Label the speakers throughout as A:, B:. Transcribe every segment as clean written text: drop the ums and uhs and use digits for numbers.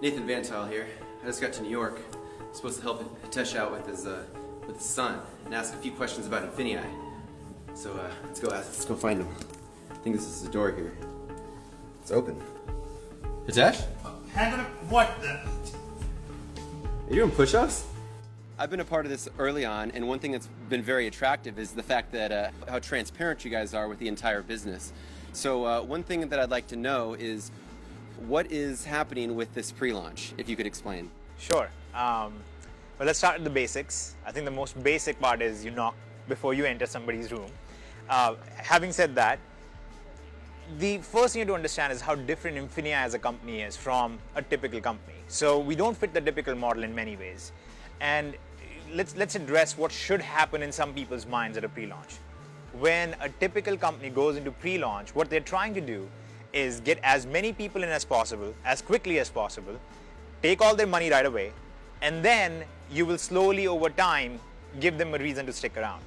A: Nathan Van Tile here. I just got to New York. I'm supposed to help Hitesh out with his son and ask a few questions about INFINii. So let's go find him. I think this is the door here. It's open. Hitesh?
B: Hang on. What the?
A: Are you doing push-ups? I've been a part of this early on, and one thing that's been very attractive is the fact that how transparent you guys are with the entire business. So one thing that I'd like to know is what is happening with this pre-launch, if you could explain.
C: Sure. Well, let's start with the basics. I think the most basic part is you knock before you enter somebody's room. Having said that, the first thing you have to understand is how different INFINii as a company is from a typical company. So we don't fit the typical model in many ways. And let's address what should happen in some people's minds at a pre-launch. When a typical company goes into pre-launch, what they're trying to do is get as many people in as possible, as quickly as possible, take all their money right away, and then you will slowly over time give them a reason to stick around.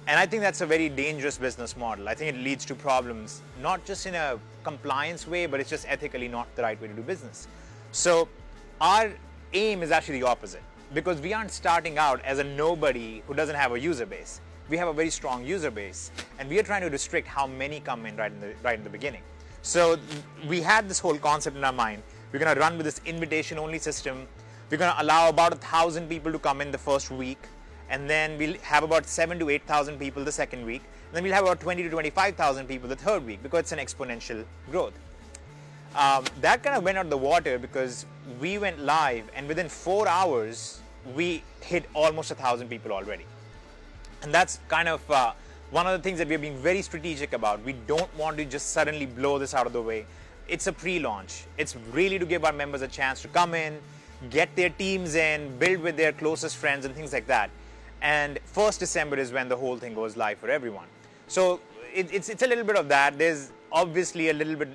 C: And I think that's a very dangerous business model. I think it leads to problems, not just in a compliance way, but it's just ethically not the right way to do business. So our aim is actually the opposite, because we aren't starting out as a nobody who doesn't have a user base. We have a very strong user base, and we are trying to restrict how many come in right in the beginning. So we had this whole concept in our mind. We're going to run with this invitation-only system. We're going to allow about 1,000 people to come in the first week, and then we'll have about 7,000 to 8,000 people the second week, and then we'll have about 20,000 to 25,000 people the third week, because it's an exponential growth. That kind of went out the water because we went live, and within 4 hours, we hit almost 1,000 people already. And that's kind of one of the things that we're being very strategic about. We don't want to just suddenly blow this out of the way. It's a pre-launch. It's really to give our members a chance to come in, get their teams in, build with their closest friends and things like that. And 1st December is when the whole thing goes live for everyone. So it's a little bit of that. There's obviously a little bit,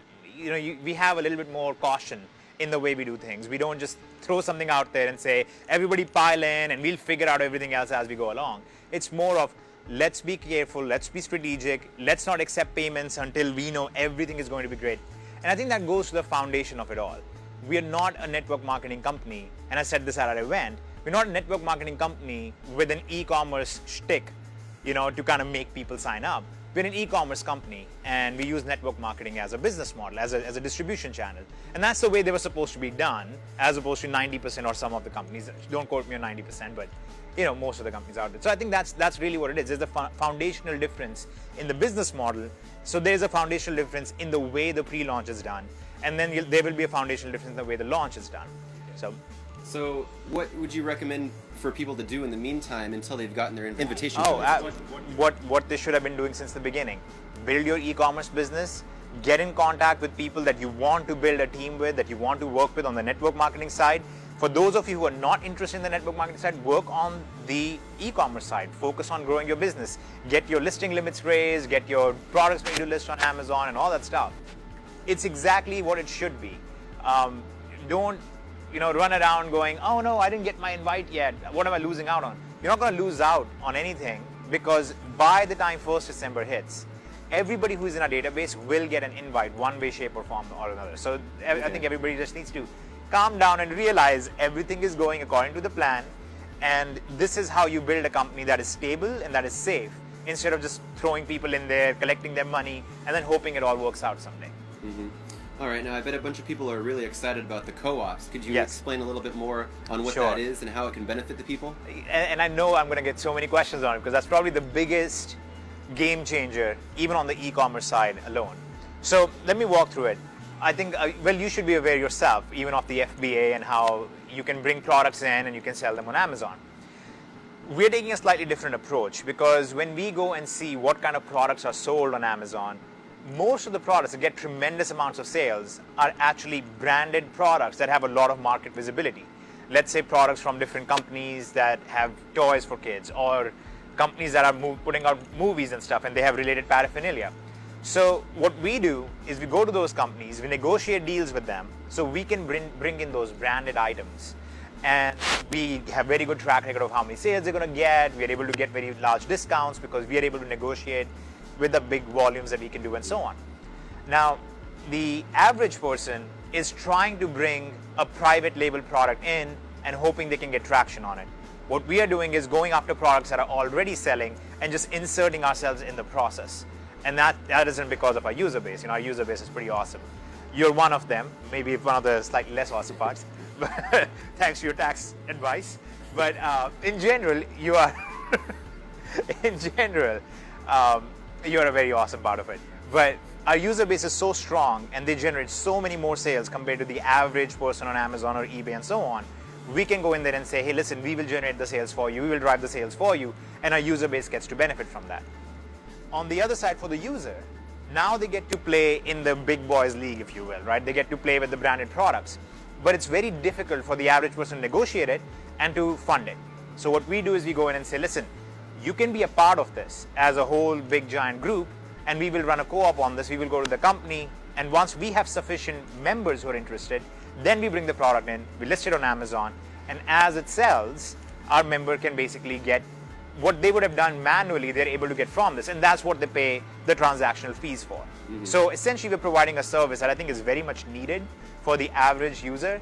C: we have a little bit more caution in the way we do things. We don't just throw something out there and say, everybody pile in and we'll figure out everything else as we go along. It's more of, let's be careful, let's be strategic, let's not accept payments until we know everything is going to be great. And I think that goes to the foundation of it all. We are not a network marketing company, and I said this at our event, we're not a network marketing company with an e-commerce shtick, to kind of make people sign up. We're an e-commerce company, and we use network marketing as a business model, as a distribution channel. And that's the way they were supposed to be done, as opposed to 90% or some of the companies. Don't quote me on 90%, but most of the companies out there. So I think that's really what it is. There's a foundational difference in the business model. So there's a foundational difference in the way the pre-launch is done. And then there will be a foundational difference in the way the launch is done.
A: So what would you recommend for people to do in the meantime until they've gotten their invitation?
C: What they should have been doing since the beginning. Build your e-commerce business, get in contact with people that you want to build a team with, that you want to work with on the network marketing side. For those of you who are not interested in the network marketing side, work on the e-commerce side. Focus on growing your business. Get your listing limits raised, get your products ready to list on Amazon and all that stuff. It's exactly what it should be. Don't run around going, oh no, I didn't get my invite yet. What am I losing out on? You're not going to lose out on anything, because by the time 1st December hits, everybody who is in our database will get an invite one way, shape or form or another. So I think everybody just needs to calm down and realize everything is going according to the plan. And this is how you build a company that is stable and that is safe, instead of just throwing people in there, collecting their money, and then hoping it all works out someday.
A: Mm-hmm. All right, now I bet a bunch of people are really excited about the co-ops. Could you explain a little bit more on what that is and how it can benefit the people?
C: And I know I'm going to get so many questions on it, because that's probably the biggest game changer, even on the e-commerce side alone. So let me walk through it. I think, you should be aware yourself, even of the FBA and how you can bring products in and you can sell them on Amazon. We're taking a slightly different approach, because when we go and see what kind of products are sold on Amazon, most of the products that get tremendous amounts of sales are actually branded products that have a lot of market visibility. Let's say products from different companies that have toys for kids, or companies that are putting out movies and stuff, and they have related paraphernalia. So what we do is we go to those companies, we negotiate deals with them, so we can bring in those branded items. And we have very good track record of how many sales they're going to get. We are able to get very large discounts because we are able to negotiate with the big volumes that we can do and so on. Now, the average person is trying to bring a private label product in and hoping they can get traction on it. What we are doing is going after products that are already selling and just inserting ourselves in the process. And that isn't because of our user base. Our user base is pretty awesome. You're one of them, maybe one of the slightly less awesome parts, thanks to your tax advice. But in general, you are, you're a very awesome part of it. But our user base is so strong and they generate so many more sales compared to the average person on Amazon or eBay and so on. We can go in there and say, hey, listen, we will generate the sales for you, we will drive the sales for you, and our user base gets to benefit from that. On the other side, for the user, now they get to play in the big boys league, if you will, right? They get to play with the branded products. But it's very difficult for the average person to negotiate it and to fund it. So what we do is we go in and say, listen, you can be a part of this as a whole big giant group, and we will run a co-op on this. We will go to the company, and once we have sufficient members who are interested, then we bring the product in, we list it on Amazon, and as it sells, our member can basically get what they would have done manually, they're able to get from this, and that's what they pay the transactional fees for. So essentially, we're providing a service that I think is very much needed for the average user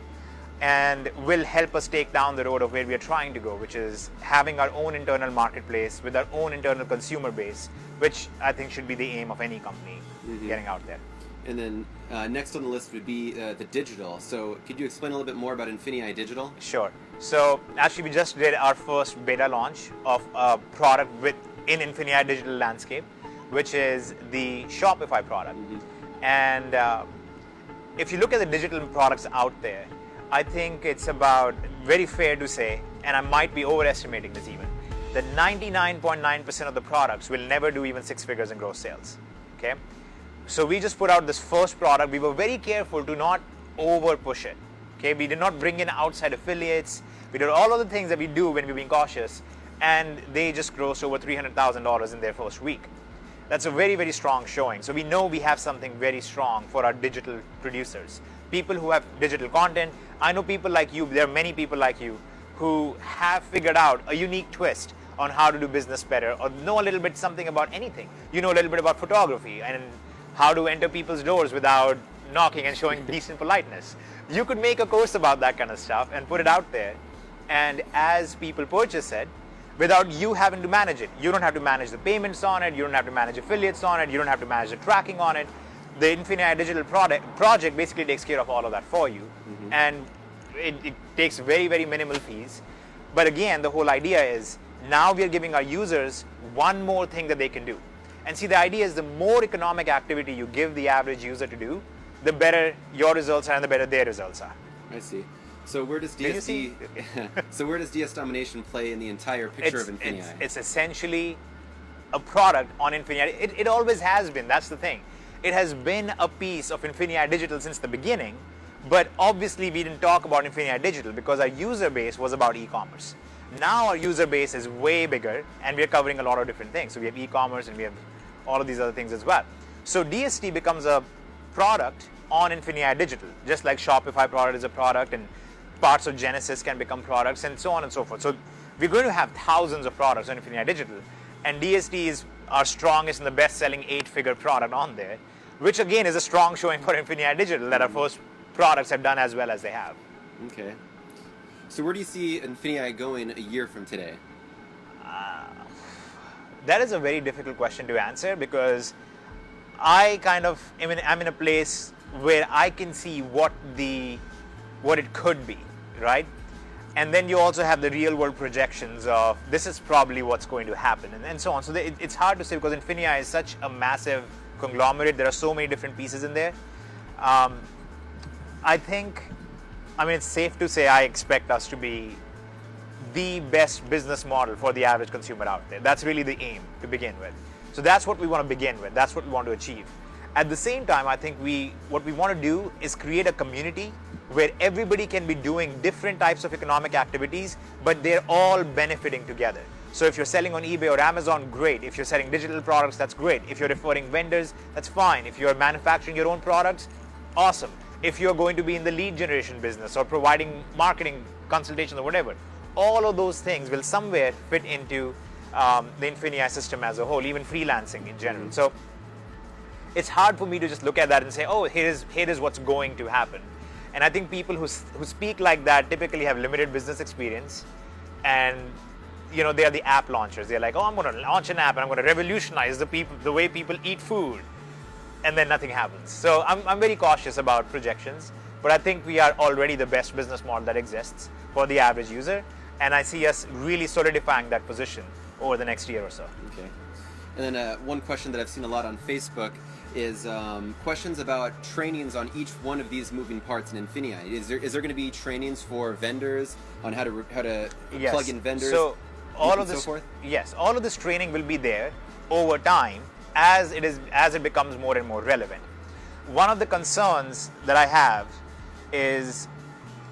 C: and will help us take down the road of where we are trying to go, which is having our own internal marketplace with our own internal consumer base, which I think should be the aim of any company getting out there.
A: And then next on the list would be the digital. So could you explain a little bit more about INFINii Digital?
C: Sure. So actually we just did our first beta launch of a product in INFINii Digital landscape, which is the Shopify product. And if you look at the digital products out there, I think it's about very fair to say, and I might be overestimating this even, that 99.9% of the products will never do even 6 figures in gross sales. Okay? So we just put out this first product. We were very careful to not over push it. Okay, we did not bring in outside affiliates. We did all of the things that we do when we're being cautious, and they just grossed over $300,000 in their first week. That's a very, very strong showing. So we know we have something very strong for our digital producers. People who have digital content. I know people like you, there are many people like you who have figured out a unique twist on how to do business better, or know a little bit something about anything. You know a little bit about photography and how to enter people's doors without knocking and showing decent politeness. You could make a course about that kind of stuff and put it out there. And as people purchase it, without you having to manage it, you don't have to manage the payments on it, you don't have to manage affiliates on it, you don't have to manage the tracking on it. The INFINii Digital project basically takes care of all of that for you. And it takes very, very minimal fees. But again, the whole idea is now we are giving our users one more thing that they can do. And see, the idea is the more economic activity you give the average user to do, the better your results are and the better their results are.
A: I see. So where does DSD? So where does DS Domination play in the entire picture of INFINii?
C: It's essentially a product on INFINii. It always has been. That's the thing. It has been a piece of INFINii Digital since the beginning, but obviously we didn't talk about INFINii Digital because our user base was about e-commerce. Now our user base is way bigger, and we are covering a lot of different things. So we have e-commerce and we have all of these other things as well. So DSD becomes a product on INFINii Digital, just like Shopify product is a product, and parts of Genesis can become products, and so on and so forth. So we're going to have thousands of products on INFINii Digital, and DSD is our strongest and the best-selling 8-figure product on there, which again is a strong showing for INFINii Digital that our first products have done as well as they have.
A: Okay. So where do you see INFINii going a year from today?
C: That is a very difficult question to answer because I'm in a place where I can see what it could be, right? And then you also have the real world projections of this is probably what's going to happen, and so on. So it's hard to say because INFINii is such a massive conglomerate. There are so many different pieces in there. It's safe to say I expect us to be the best business model for the average consumer out there. That's really the aim to begin with. So that's what we want to begin with. That's what we want to achieve. At the same time, I think what we want to do is create a community where everybody can be doing different types of economic activities, but they're all benefiting together. So if you're selling on eBay or Amazon, great. If you're selling digital products, that's great. If you're referring vendors, that's fine. If you're manufacturing your own products, awesome. If you're going to be in the lead generation business or providing marketing consultations or whatever, all of those things will somewhere fit into the INFINii system as a whole, even freelancing in general. So it's hard for me to just look at that and say, oh, here is what's going to happen. And I think people who speak like that typically have limited business experience, and they are the app launchers. They're like, oh, I'm going to launch an app and I'm going to revolutionize the way people eat food, and then nothing happens. So I'm very cautious about projections, but I think we are already the best business model that exists for the average user, and I see us really solidifying that position over the next year or so.
A: Okay. And then one question that I've seen a lot on Facebook is questions about trainings on each one of these moving parts in INFINii. Is there going to be trainings for vendors on how to
C: Yes.
A: plug in vendors?
C: So all of this,
A: so forth?
C: yes, all of this training will be there over time as it becomes more and more relevant. One of the concerns that I have is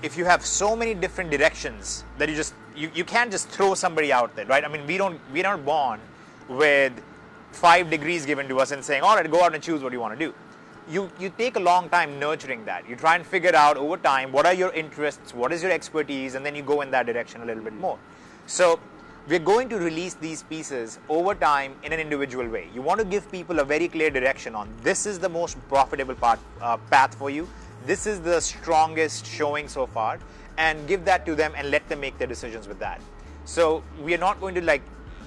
C: if you have so many different directions that you can't just throw somebody out there, right? I mean, we're not born with 5 degrees given to us and saying, all right, go out and choose what you want to do. You take a long time nurturing that. You try and figure out over time what are your interests, what is your expertise, and then you go in that direction a little bit more. So we're going to release these pieces over time in an individual way. You want to give people a very clear direction on this is the most profitable path for you. This is the strongest showing so far, and give that to them and let them make their decisions with that. So we are not going to, like,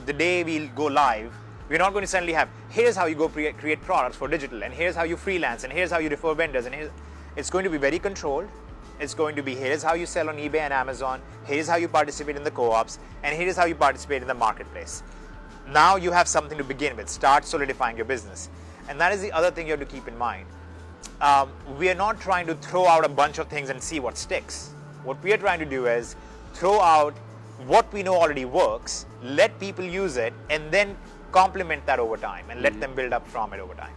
C: the day we go live, we're not going to suddenly have, here's how you go create products for digital, and here's how you freelance, and here's how you refer vendors, and it's going to be very controlled. It's going to be, here's how you sell on eBay and Amazon, here's how you participate in the co-ops, and here's how you participate in the marketplace. Now you have something to begin with. Start solidifying your business. And that is the other thing you have to keep in mind. We are not trying to throw out a bunch of things and see what sticks. What we are trying to do is throw out what we know already works, let people use it, and then complement that over time and let them build up from it over time.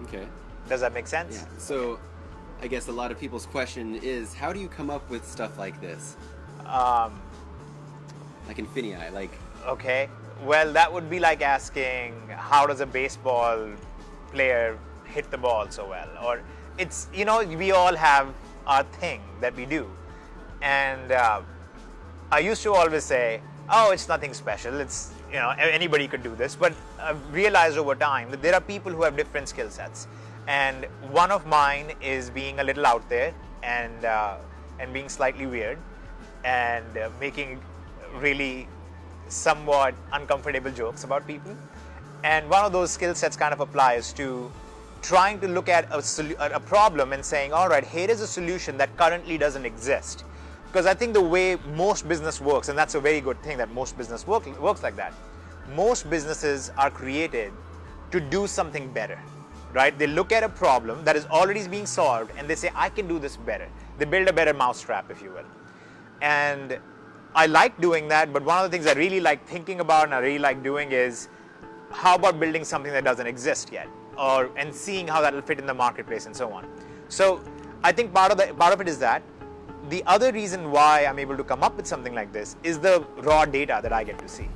A: Okay.
C: Does that make sense?
A: Yeah. So I guess a lot of people's question is, how do you come up with stuff like this? Like INFINii, like...
C: Okay. Well, that would be like asking, how does a baseball player hit the ball so well? Or it's, we all have our thing that we do. And I used to always say, oh, it's nothing special. It's, anybody could do this. But I've realized over time that there are people who have different skill sets. And one of mine is being a little out there and being slightly weird and making really somewhat uncomfortable jokes about people. And one of those skill sets kind of applies to trying to look at a problem and saying, all right, here is a solution that currently doesn't exist. Because I think the way most business works, and that's a very good thing that most business works like that, most businesses are created to do something better, right? They look at a problem that is already being solved and they say, I can do this better. They build a better mousetrap, if you will. And I like doing that, but one of the things I really like thinking about and I really like doing is, how about building something that doesn't exist yet? And seeing how that will fit in the marketplace and so on. So I think part of it is that. The other reason why I'm able to come up with something like this is the raw data that I get to see.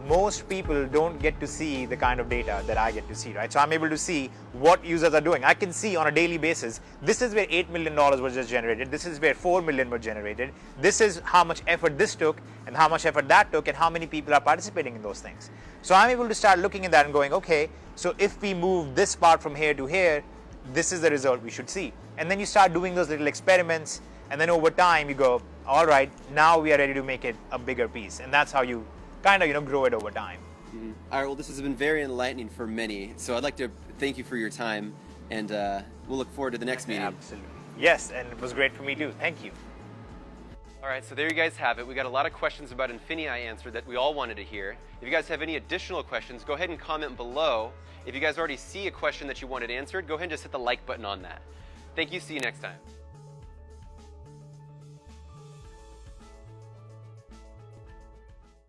C: Most people don't get to see the kind of data that I get to see, right? So I'm able to see what users are doing. I can see on a daily basis, this is where $8 million was just generated. This is where $4 million were generated. This is how much effort this took and how much effort that took and how many people are participating in those things. So I'm able to start looking at that and going, okay, so if we move this part from here to here, this is the result we should see. And then you start doing those little experiments. And then over time you go, all right, now we are ready to make it a bigger piece. And that's how you kind of, grow it over time.
A: Mm-hmm. All right, well, this has been very enlightening for many. So I'd like to thank you for your time, and we'll look forward to the next meeting.
C: Absolutely. Yes, and it was great for me too. Thank you.
A: All right, so there you guys have it. We got a lot of questions about INFINii answered that we all wanted to hear. If you guys have any additional questions, go ahead and comment below. If you guys already see a question that you wanted answered, go ahead and just hit the like button on that. Thank you. See you next time.